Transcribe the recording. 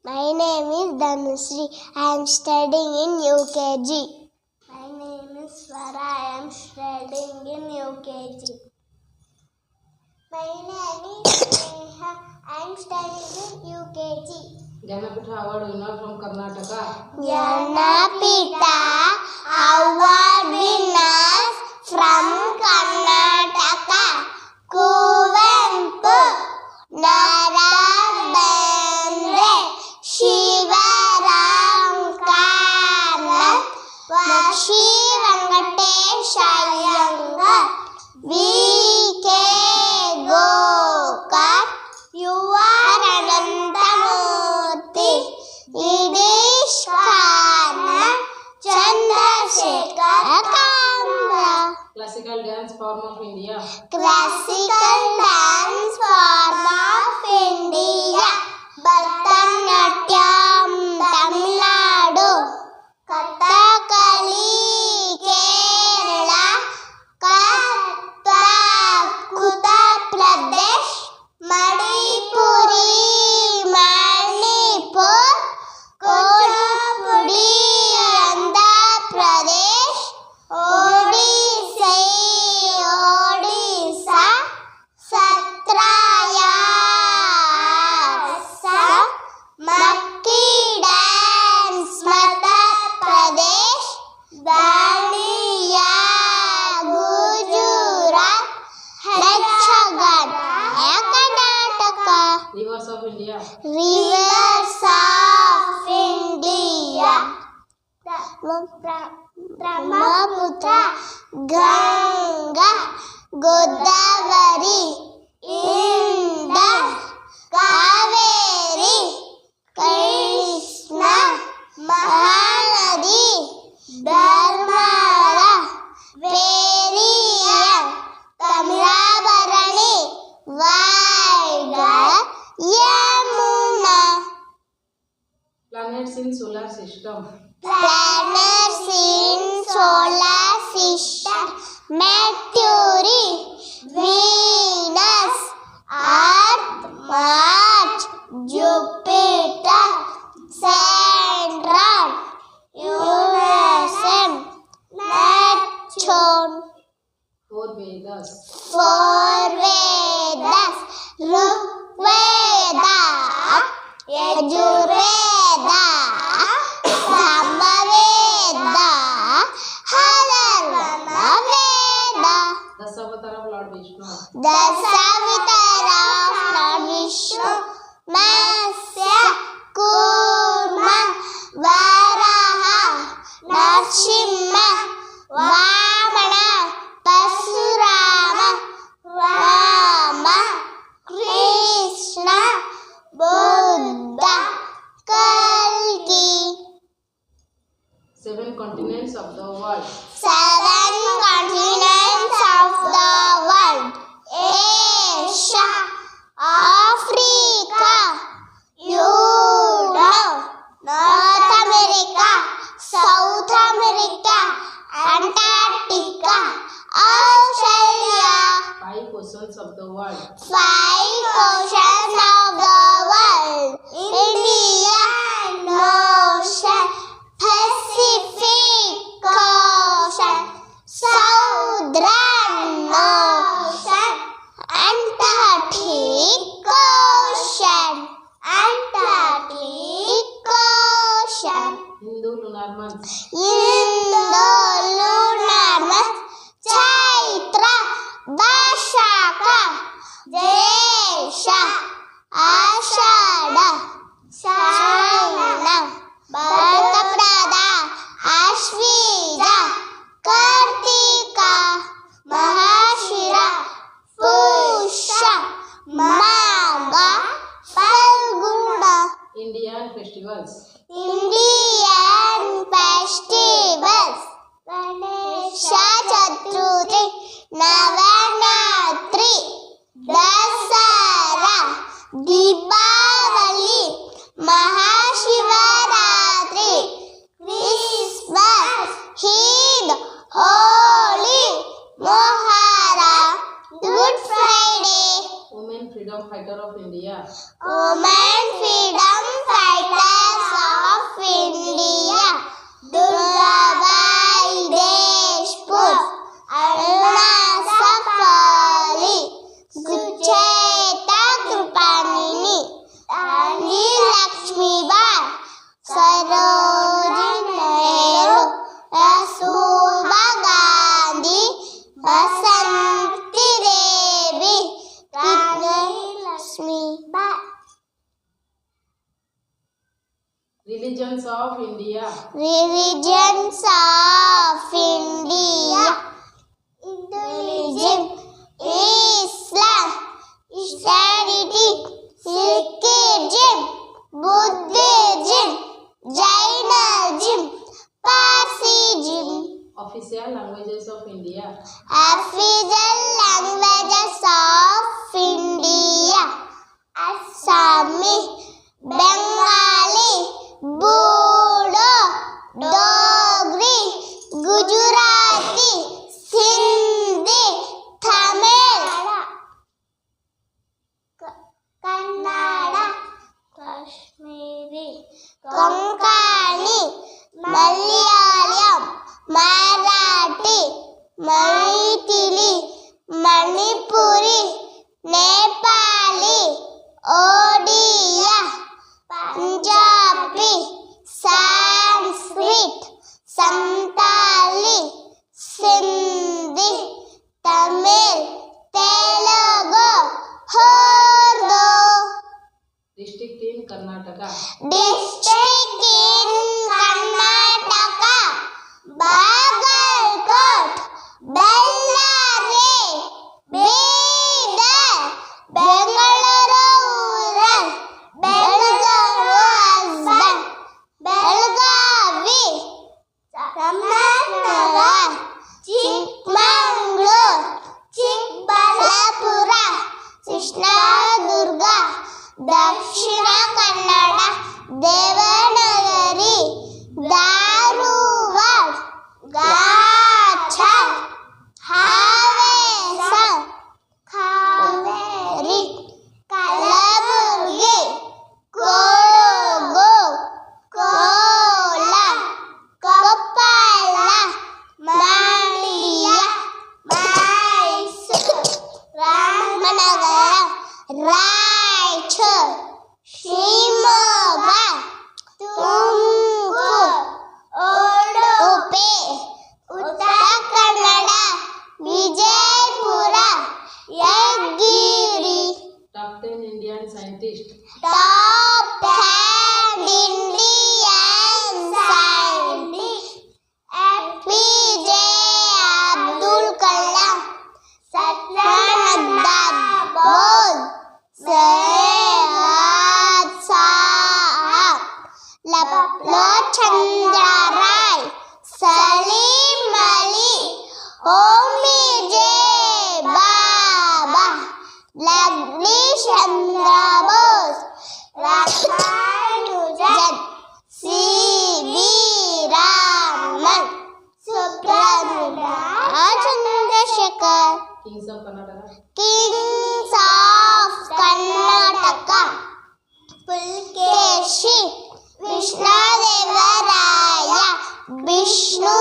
My name is Dhanusri. I am studying in UKG. My name is Swara. I am studying in UKG. My name is Neha. I am studying in UKG. Jnanapitha Award winner from Karnataka. Jnanapitha Award winners from Karnataka. Kuvempu, Nara Bendre, Shivaram Karanth, Vashi Venkatesh Iyengar, V.K. Gokar, U.R. Anantamurthy, Yiddish Karna, Chandrasekhar Kambra. Classical dance form of India. Classical dance form of India. Bharatanatyam Tamil Nadu, Kathakali Kerala, Kathak Uttar Pradesh, Manipuri Manipur, Kuchipudi Andhra Pradesh, Odissi Odisha, Satraya Assam, Makki dance Madhya Pradesh, Daniya Gujarat, Ykshagan Karnataka. Rivers of India. Rivers of India. Brahmaputra, Ganga, Godavari, Indus, Kaveri, Krishna, Mahanadi, Dharmara, Periyar, Tamrabarani, Vaigar, Yamuna. Planets in solar system. Planets in solar system: Mercury, Venus, Earth, Mars, Jupiter, Saturn, Uranus, Neptune. 4 Vedas. 4 Vedas: Rigveda, Yajurveda, Samaveda, Atharvana Veda. Dasavatar of Lord Vishnu. Dasavatar of Lord Vishnu: Matsya, Kurma, Varaha, Narsimha, Vamana, Parshurama, Rama, Krishna, Buddha, Kalki. 7 continents of the world. 7 continents of the world: Asia, Africa, Europe, North America, South America, Antarctica, Australia. 5 oceans of the world. 5 oceans of the world: Indian Ocean, Pacific Ocean, Southern Ocean, Antarctic Ocean, Antarctic Ocean. Hindu lunar month. Hindu lunar month: Chaitra, Vaishakha, Jesha, Ashada, Shravana, Bhartaprada, Ashvija, Kartika, Mahashira, Pusha, Magha, Falguna. Indian festivals. Indian festivals: Ganesha Chaturthi, Navaratri, Dasara, Deepavali, Mahashivaratri, Christmas, Eid, Holi, Mohara, Good Friday. Women freedom fighter of India. Women freedom fighter Religions of India. Religions of India. Hinduism, Islam, Christianity, Sikhism, Buddhism, Jainism, Parsism. Official languages of India. Official languages of India. Assami, Bengali, Bodo, Dogri, Gujarati, Sindhi, Tamil, Kannada, Kashmiri, Konkani, Malayalam, Marathi, Maithili, Manipuri, Nepali, Odia, Punjabi, Sanskrit, Santali, Sindhi, Tamil, Telugu, Urdu. District in Karnataka. District in Karnataka. Bagalkot, Bellary, Bidar, Bengaluru rural, Belgaum urban, Belgavi, Ramannagar, Chikmagalur, Chikbalapura, Krishnadurga, Dakshina Kannada, Devanagari, Dharwad, Gachal, Havesa, Kaveri, Kalaburgi, Kodagu, Kola, Koppala, Mandya, Mysore, Ramanagaram, Raichur, Shimoga, Tumkur, Udupi, Uttar Kannada, Vijaypura, Yadgiri. Top 10 Indian scientists. Top 10 Indian scientists. APJ Abdul Kalam, Satyananda Bose, Seyad Sahab, Chandra Rai, Salim Ali, Homi J. Baba, Jagdish Chandra Bose, Ramanujan, C.V. Raman, Subramania Chandrasekhar. Kings of Karnataka. Kings of Karnataka. Pulkeshi, Krishnadevaraya, Vishnu